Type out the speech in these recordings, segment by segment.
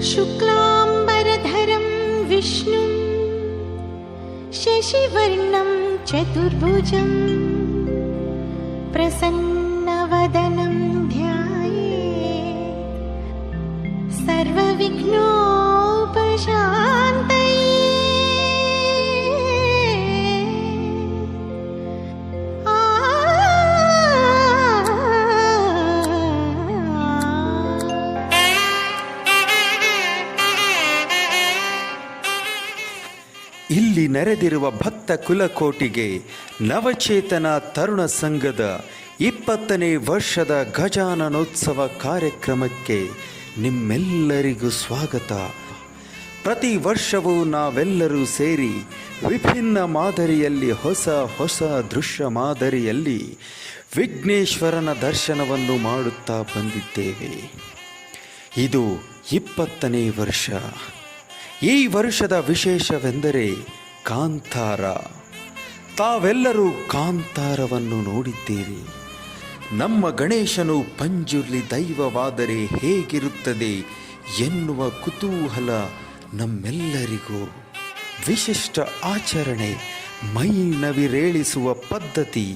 शुक्लांबरधरं विष्णुं शशिवर्णं चतुर्भुजं प्रसन्नवदनं ध्यायेत् सर्वविघ्नोपशान्तये। ಇಲ್ಲಿ ನೆರೆದಿರುವ ಭಕ್ತ ಕುಲಕೋಟಿಗೆ ನವಚೇತನ ತರುಣ ಸಂಘದ 20ನೇ ವರ್ಷದ ಗಜಾನನೋತ್ಸವ ಕಾರ್ಯಕ್ರಮಕ್ಕೆ ನಿಮ್ಮೆಲ್ಲರಿಗೂ ಸ್ವಾಗತ. ಪ್ರತಿ ವರ್ಷವೂ ನಾವೆಲ್ಲರೂ ಸೇರಿ ವಿಭಿನ್ನ ಮಾದರಿಯಲ್ಲಿ ಹೊಸ ಹೊಸ ದೃಶ್ಯ ಮಾದರಿಯಲ್ಲಿ ವಿಘ್ನೇಶ್ವರನ ದರ್ಶನವನ್ನು ಮಾಡುತ್ತಾ ಬಂದಿದ್ದೇವೆ. ಇದು 20ನೇ ವರ್ಷ. ಈ ವರ್ಷದ ವಿಶೇಷವೆಂದರೆ ಕಾಂತಾರ. ತಾವೆಲ್ಲರೂ ಕಾಂತಾರವನ್ನು ನೋಡಿದ್ದೀರಿ. ನಮ್ಮ ಗಣೇಶನು ಪಂಜುರ್ಲಿ ದೈವವಾದರೆ ಹೇಗಿರುತ್ತದೆ ಎನ್ನುವ ಕುತೂಹಲ ನಮ್ಮೆಲ್ಲರಿಗೂ. ವಿಶಿಷ್ಟ ಆಚರಣೆ, ಮೈ ನವಿರೇಳಿಸುವ ಪದ್ಧತಿ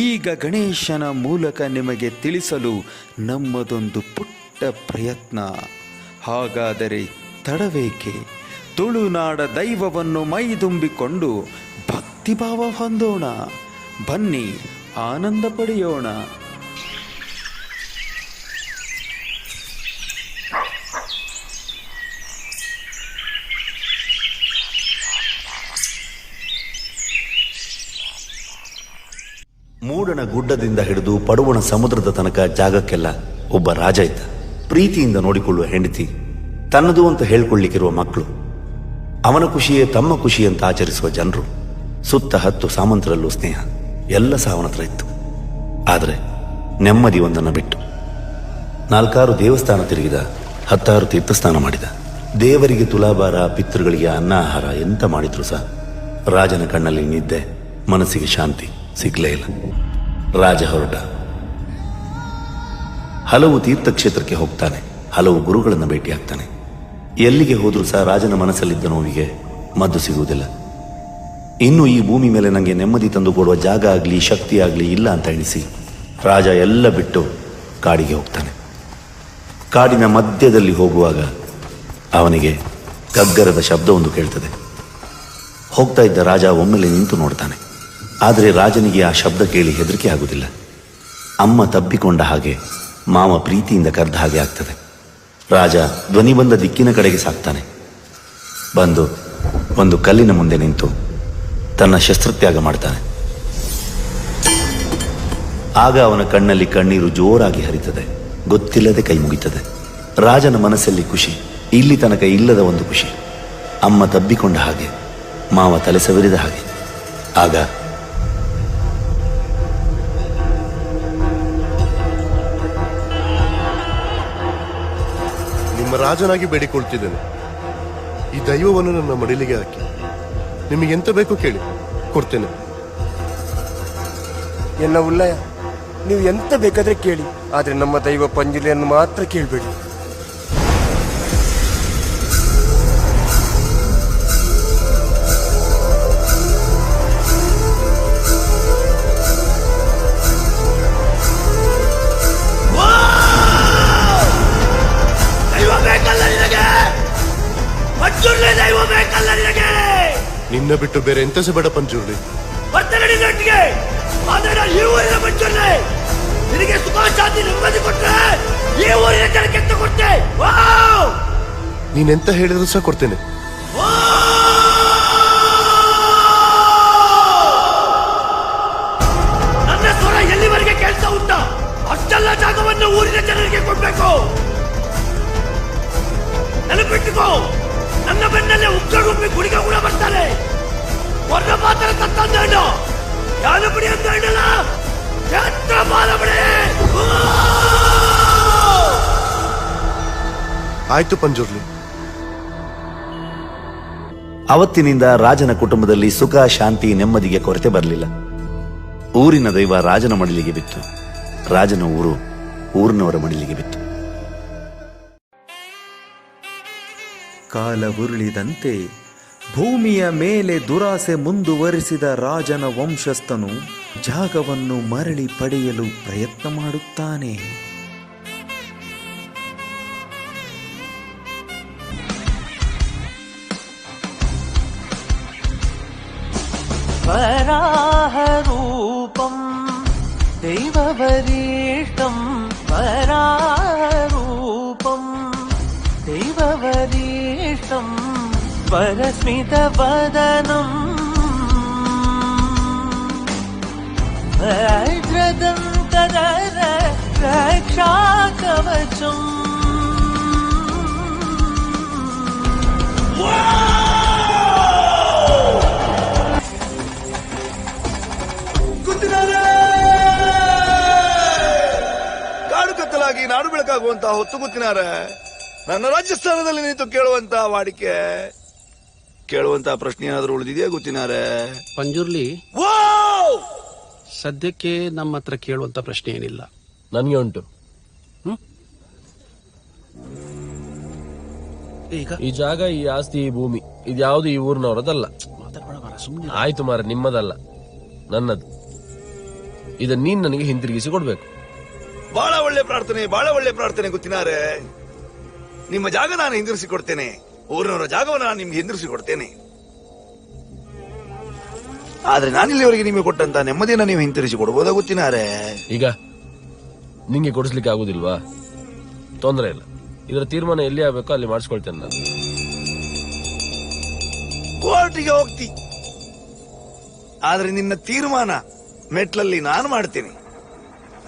ಈಗ ಗಣೇಶನ ಮೂಲಕ ನಿಮಗೆ ತಿಳಿಸಲು ನಮ್ಮದೊಂದು ಪುಟ್ಟ ಪ್ರಯತ್ನ. ಹಾಗಾದರೆ ತಡವೇಕೆ? ತುಳುನಾಡ ದೈವವನ್ನು ಮೈದುಂಬಿಕೊಂಡು ಭಕ್ತಿಭಾವ ಹೊಂದೋಣ. ಬನ್ನಿ, ಆನಂದ ಪಡೆಯೋಣ. ಮೂಡಣ ಗುಡ್ಡದಿಂದ ಹಿಡಿದು ಪಡುವಣ ಸಮುದ್ರದ ತನಕ ಜಾಗಕ್ಕೆಲ್ಲ ಒಬ್ಬ ರಾಜ ಇದ್ದ. ಪ್ರೀತಿಯಿಂದ ನೋಡಿಕೊಳ್ಳುವ ಹೆಂಡತಿ, ತನ್ನದು ಅಂತ ಹೇಳ್ಕೊಳ್ಳಿಕ್ಕಿರುವ ಮಕ್ಕಳು, ಅವನ ಖುಷಿಯೇ ತಮ್ಮ ಖುಷಿ ಅಂತ ಆಚರಿಸುವ ಜನರು, ಸುತ್ತ 10 ಸಾಮಂತರಲ್ಲೂ ಸ್ನೇಹ, ಎಲ್ಲ ಅವನ ಹತ್ರ ಇತ್ತು. ಆದರೆ ನೆಮ್ಮದಿ ಒಂದನ್ನು ಬಿಟ್ಟು 4-6 ದೇವಸ್ಥಾನ ತಿರುಗಿದ, 10 ತೀರ್ಥಸ್ನಾನ ಮಾಡಿದ. ದೇವರಿಗೆ ತುಲಾಭಾರ, ಪಿತೃಗಳಿಗೆ ಅನ್ನ ಆಹಾರ ಎಂತ ಮಾಡಿದ್ರು ಸಹ ರಾಜನ ಕಣ್ಣಲ್ಲಿ ನಿದ್ದೆ, ಮನಸ್ಸಿಗೆ ಶಾಂತಿ ಸಿಗ್ಲೇ ಇಲ್ಲ. ರಾಜ ಹೊರಟ. ಹಲವು ತೀರ್ಥಕ್ಷೇತ್ರಕ್ಕೆ ಹೋಗ್ತಾನೆ, ಹಲವು ಗುರುಗಳನ್ನು ಭೇಟಿಯಾಗ್ತಾನೆ. ಎಲ್ಲಿಗೆ ಹೋದ್ರೂ ಸಹ ರಾಜನ ಮನಸ್ಸಲ್ಲಿದ್ದ ನೋವಿಗೆ ಮದ್ದು ಸಿಗುವುದಿಲ್ಲ. ಇನ್ನು ಈ ಭೂಮಿ ಮೇಲೆ ನನಗೆ ನೆಮ್ಮದಿ ತಂದುಕೊಡುವ ಜಾಗ ಆಗಲಿ ಶಕ್ತಿ ಆಗಲಿ ಇಲ್ಲ ಅಂತ ಎಣಿಸಿ ರಾಜ ಎಲ್ಲ ಬಿಟ್ಟು ಕಾಡಿಗೆ ಹೋಗ್ತಾನೆ. ಕಾಡಿನ ಮಧ್ಯದಲ್ಲಿ ಹೋಗುವಾಗ ಅವನಿಗೆ ಗಗ್ಗರದ ಶಬ್ದವೊಂದು ಕೇಳ್ತದೆ. ಹೋಗ್ತಾ ಇದ್ದ ರಾಜ ಒಮ್ಮೆಲೆ ನಿಂತು ನೋಡ್ತಾನೆ. ಆದರೆ ರಾಜನಿಗೆ ಆ ಶಬ್ದ ಕೇಳಿ ಹೆದರಿಕೆ ಆಗುವುದಿಲ್ಲ. ಅಮ್ಮ ತಬ್ಬಿಕೊಂಡ ಹಾಗೆ, ಮಾವ ಪ್ರೀತಿಯಿಂದ ಕರೆದ ಹಾಗೆ ಆಗ್ತದೆ. ರಾಜ ಧ್ವನಿ ಬಂದ ದಿಕ್ಕಿನ ಕಡೆಗೆ ಸಾಕ್ತಾನೆ. ಬಂದು ಒಂದು ಕಲ್ಲಿನ ಮುಂದೆ ನಿಂತು ತನ್ನ ಶಸ್ತ್ರತ್ಯಾಗ ಮಾಡ್ತಾನೆ. ಆಗ ಅವನ ಕಣ್ಣಲ್ಲಿ ಕಣ್ಣೀರು ಜೋರಾಗಿ ಹರಿತದೆ. ಗೊತ್ತಿಲ್ಲದೆ ಕೈ ಮುಗಿತದೆ. ರಾಜನ ಮನಸ್ಸಲ್ಲಿ ಖುಷಿ, ಇಲ್ಲಿ ತನಕ ಇಲ್ಲದ ಒಂದು ಖುಷಿ. ಅಮ್ಮ ತಬ್ಬಿಕೊಂಡ ಹಾಗೆ, ಮಾವ ತಲೆ ಸವರಿದ ಹಾಗೆ. ಆಗ ರಾಜನಾಗಿ ಬೇಡಿಕೊಳ್ತಿದ್ದೇನೆ, ಈ ದೈವವನ್ನು ನನ್ನ ಮಡಿಲಿಗೆ ಹಾಕಿ. ನಿಮಗೆಂತ ಬೇಕು ಕೇಳಿ, ಕೊಡ್ತೇನೆ. ಎಲ್ಲ ಉಲ್ಲಯ, ನೀವು ಎಂತ ಬೇಕಾದ್ರೆ ಕೇಳಿ, ಆದ್ರೆ ನಮ್ಮ ದೈವ ಪಂಜುಲಿಯನ್ನು ಮಾತ್ರ ಕೇಳಬೇಡಿ. ನಿನ್ನ ಬಿಟ್ಟು ಬೇರೆ ಎಂತ ಸಹ ಬೇಡ ಪಂಜುರ್ಲಿ. ನಿನಗೆ ಸುಖ ಶಾಂತಿ ನೆಮ್ಮದಿ ಕೊಟ್ಟರೆ ಈ ಊರಿನ ಜನಕ್ಕೆ ಎಂತ ಕೊಟ್ಟೆ? ನೀನೆಂತ ಹೇಳಿದ್ರು ಸಹ ಕೊಡ್ತೇನೆ. ನನ್ನ ಸ್ವರ ಎಲ್ಲಿವರೆಗೆ ಕೇಳ್ತಾ ಉಂಟಾ ಅಷ್ಟೆಲ್ಲ ಜಾಗವನ್ನು ಊರಿನ ಜನರಿಗೆ ಕೊಡ್ಬೇಕು. ನೆನಪಿಟ್ಟುಕೋ, ನನ್ನ ಬೆನ್ನಲ್ಲೇ ಉಗ್ಗುಬ್ಬಿ ಗುಡಿಗೆ ಕೂಡ ಬರ್ತಾರೆ. ಹೊರ ಮಾತ್ರ ತತ್ತಂದೇಳು ಯಾರು ಬಿಡಿ ಅಂತ ಹೇಳಲ್ಲ. ಆಯ್ತು ಪಂಜುರ್ಲಿ. ಅವತ್ತಿನಿಂದ ರಾಜನ ಕುಟುಂಬದಲ್ಲಿ ಸುಖ ಶಾಂತಿ ನೆಮ್ಮದಿಗೆ ಕೊರತೆ ಬರಲಿಲ್ಲ. ಊರಿನ ದೈವ ರಾಜನ ಮಡಿಲಿಗೆ ಬಿತ್ತು. ರಾಜನ ಊರು ಊರಿನವರ ಮಡಿಲಿಗೆ ಬಿತ್ತು. ಕಾಲ ಉರುಳಿದಂತೆ ಭೂಮಿಯ ಮೇಲೆ ದುರಾಸೆ ಮುಂದುವರಿಸಿದ ರಾಜನ ವಂಶಸ್ಥನು ಜಾಗವನ್ನು ಮರಳಿ ಪಡೆಯಲು ಪ್ರಯತ್ನ ಮಾಡುತ್ತಾನೆ. वराहरूपं दैववरिष्ठं वराहरूपं दैववरिष्ठं वरस्मितवदनं वज्रदन्तधर रक्षाकवचम् ಕಾಡು ಕತ್ತಲಾಗಿ ನಾಡು ಬೆಳಕಾಗುವಂತಹ ಹೊತ್ತು ಗೊತ್ತಿನಾರ ನನ್ನ ರಾಜಸ್ಥಾನದಲ್ಲಿ ನಿಂತು ಕೇಳುವಂತಹ ವಾಡಿಕೆ ಕೇಳುವಂತಹ ಪ್ರಶ್ನೆ ಏನಾದ್ರೂ ಉಳಿದಿದೆಯಾ ಗೊತ್ತಿನಾರೆ? ಪಂಜುರ್ಲಿ, ಸದ್ಯಕ್ಕೆ ನಮ್ಮ ಹತ್ರ ಕೇಳುವಂತ ಪ್ರಶ್ನೆ ಏನಿಲ್ಲ. ನನ್ಗೆ ಉಂಟು. ಈ ಜಾಗ, ಈ ಆಸ್ತಿ, ಈ ಭೂಮಿ ಇದ್ಯಾವುದು ಈ ಊರಿನವರದಲ್ಲ. ಆಯ್ತು ಮಾರ, ನಿಮ್ಮದಲ್ಲ, ನನ್ನದು. ಇದನ್ನ ನೀನ್ ನನಗೆ ಹಿಂತಿರುಗಿಸಿ ಕೊಡ್ಬೇಕು. ಬಹಳ ಒಳ್ಳೆ ಪ್ರಾರ್ಥನೆ ಗೊತ್ತಿನಾರೆ. ನಿಮ್ಮ ಜಾಗ ನಾನು ಹಿಂದಿರಿಸಿ ಕೊಡ್ತೇನೆ, ಊರಿನವರ ಜಾಗವನ್ನು ನಾನು ನಿಮ್ಗೆ ಹಿಂದಿರಿಸಿ ಕೊಡ್ತೇನೆ. ಆದ್ರೆ ನಾನಿಲ್ಲಿವರೆಗೆ ನಿಮಗೆ ಕೊಟ್ಟಂತ ನೆಮ್ಮದಿಯನ್ನ ನೀವು ಹಿಂತಿರಿಸಿ ಕೊಡ್ಬೋದಾ ಗೊತ್ತಿನಾರೆ? ಈಗ ನಿಂಗೆ ಕೊಡಿಸ್ಲಿಕ್ಕೆ ಆಗುದಿಲ್ವಾ? ತೊಂದರೆ ಇಲ್ಲ, ಇದರ ತೀರ್ಮಾನ ಎಲ್ಲಿ ಆಗ್ಬೇಕೋ ಅಲ್ಲಿ ಮಾಡಿಸ್ಕೊಳ್ತೇನೆ ನಾನು. ಕೋರ್ಟಿಗೆ ಹೋಗ್ತಿ, ಆದ್ರೆ ನಿನ್ನ ತೀರ್ಮಾನ ಮೆಟ್ಲಲ್ಲಿ ನಾನು ಮಾಡ್ತೇನೆ.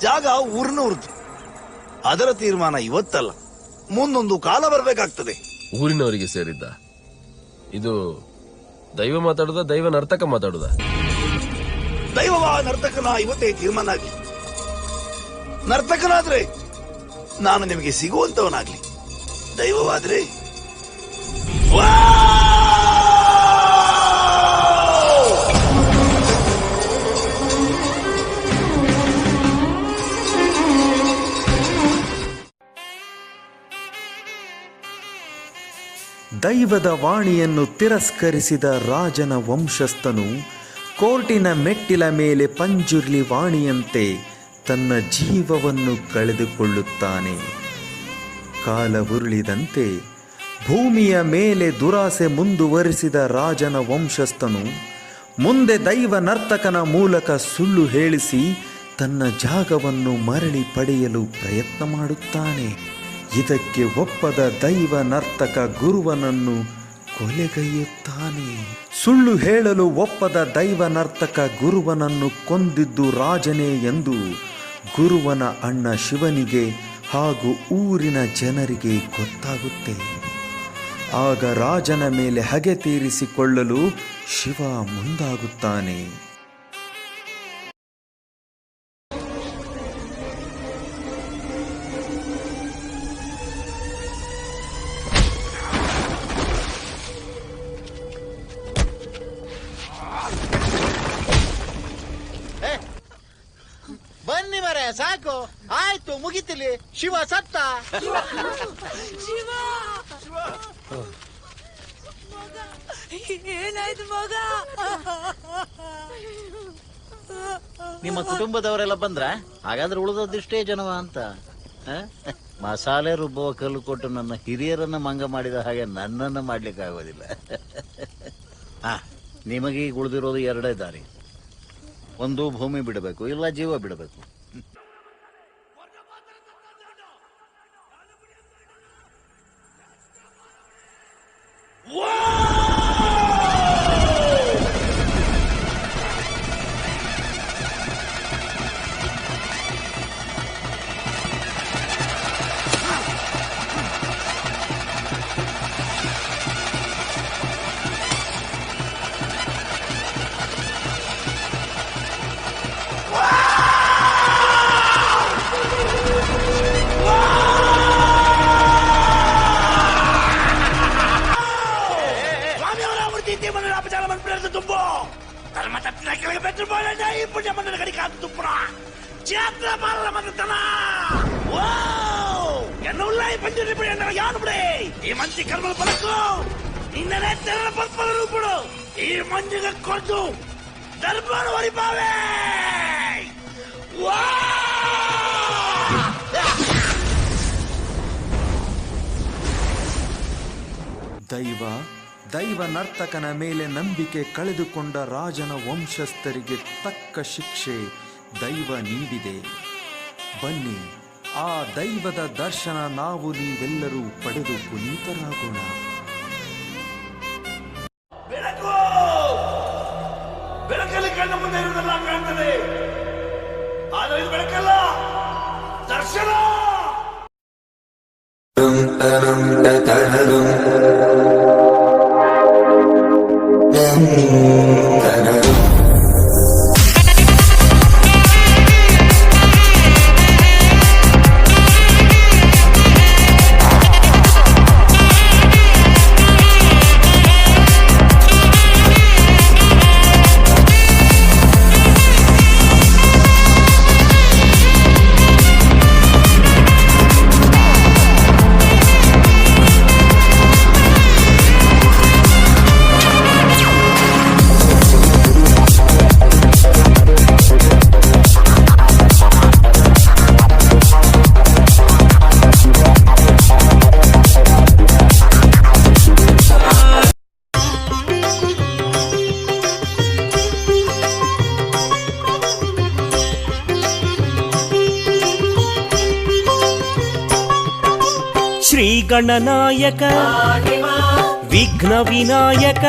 ಜಾಗ ಊರಿನವ್ರದ್ದು, ಅದರ ತೀರ್ಮಾನ ಇವತ್ತಲ್ಲ, ಮುಂದೊಂದು ಕಾಲ ಬರ್ಬೇಕಾಗ್ತದೆ. ಊರಿನವರಿಗೆ ಸೇರಿದ್ದ ಇದು? ದೈವ ಮಾತಾಡುದ, ದೈವ ನರ್ತಕ ಮಾತಾಡುದ? ದೈವವ ನರ್ತಕನ ಇವತ್ತೇ ತೀರ್ಮಾನ ಆಗ್ಲಿ. ನರ್ತಕನಾದ್ರೆ ನಾನು ನಿಮಗೆ ಸಿಗುವಂತವನಾಗ್ಲಿ, ದೈವವಾದ್ರೆ ದೈವದ ವಾಣಿಯನ್ನು ತಿರಸ್ಕರಿಸಿದ ರಾಜನ ವಂಶಸ್ಥನು ಕೋರ್ಟಿನ ಮೆಟ್ಟಿಲ ಮೇಲೆ ಪಂಜುರ್ಲಿ ವಾಣಿಯಂತೆ ತನ್ನ ಜೀವವನ್ನು ಕಳೆದುಕೊಳ್ಳುತ್ತಾನೆ. ಕಾಲ ಉರುಳಿದಂತೆ ಭೂಮಿಯ ಮೇಲೆ ದುರಾಸೆ ಮುಂದುವರಿಸಿದ ರಾಜನ ವಂಶಸ್ಥನು ಮುಂದೆ ದೈವ ನರ್ತಕನ ಮೂಲಕ ಸುಳ್ಳು ಹೇಳಿಸಿ ತನ್ನ ಜಾಗವನ್ನು ಮರಳಿ ಪಡೆಯಲು ಪ್ರಯತ್ನ ಮಾಡುತ್ತಾನೆ. ಇದಕ್ಕೆ ಒಪ್ಪದ ದೈವ ನರ್ತಕ ಗುರುವನನ್ನು ಕೊಲೆಗೈಯುತ್ತಾನೆ. ಸುಳ್ಳು ಹೇಳಲು ಒಪ್ಪದ ದೈವ ನರ್ತಕ ಗುರುವನನ್ನು ಕೊಂದಿದ್ದು ರಾಜನೇ ಎಂದು ಗುರುವನ ಅಣ್ಣ ಶಿವನಿಗೆ ಹಾಗೂ ಊರಿನ ಜನರಿಗೆ ಗೊತ್ತಾಗುತ್ತೆ. ಆಗ ರಾಜನ ಮೇಲೆ ಹಗೆ ತೀರಿಸಿಕೊಳ್ಳಲು ಶಿವ ಮುಂದಾಗುತ್ತಾನೆ. ಬನ್ನಿ ಮರೆ, ಸಾಕು ಆಯ್ತು, ಮುಗಿತಿಲಿ. ಶಿವ ಸತ್ತ. ಏನಾಯ್ತು ಮಗ? ನಿಮ್ಮ ಕುಟುಂಬದವರೆಲ್ಲ ಬಂದ್ರ? ಹಾಗಾದ್ರೆ ಉಳಿದದಿಷ್ಟೇ ಜನವ ಅಂತ. ಮಸಾಲೆ ರುಬ್ಬುವ ಕಲ್ಲು ಕೊಟ್ಟು ನನ್ನ ಹಿರಿಯರನ್ನ ಮಂಗ ಮಾಡಿದ ಹಾಗೆ ನನ್ನನ್ನು ಮಾಡ್ಲಿಕ್ಕೆ ಆಗೋದಿಲ್ಲ. ನಿಮಗೆ ಈಗ ಉಳಿದಿರೋದು ಎರಡೇ ದಾರಿ. ಒಂದು ಭೂಮಿ ಬಿಡಬೇಕು, ಇಲ್ಲ ಜೀವ ಬಿಡಬೇಕು. என்ன ఈ పంజుర్లి బిడి అన్న యాను బిడి ఈ మంచి కర్మల పలకు నిన్ననే తెరల పర్పల రూపుడు ఈ మంజుగ కొద్దు దర్బారు వరి బావే వా ದೈವ ನರ್ತಕನ ಮೇಲೆ ನಂಬಿಕೆ ಕಳೆದುಕೊಂಡ ರಾಜನ ವಂಶಸ್ಥರಿಗೆ ತಕ್ಕ ಶಿಕ್ಷೆ ದೈವ ನೀಡಿದೆ. ಬನ್ನಿ, ಆ ದೈವದ ದರ್ಶನ ನಾವು ನೀವೆಲ್ಲರೂ ಪಡೆದು ಪುನೀತರಾಗೋಣ. ಬೆಳಕು ಬೆಳಕಲ್ಲಿ ಕಣ್ಣ ಮುಂದೆ ಇರುವುದೆಲ್ಲ ಕಾಣ್ತದೆ, ಆದರೆ ಇದು ಬೆಳಕಲ್ಲ, ದರ್ಶನ. ಶ್ರೀ ಗಣನಾಯಕ ವಿಘ್ನ ವಿನಾಯಕ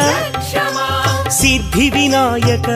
ಸಿದ್ಧಿ ವಿನಾಯಕ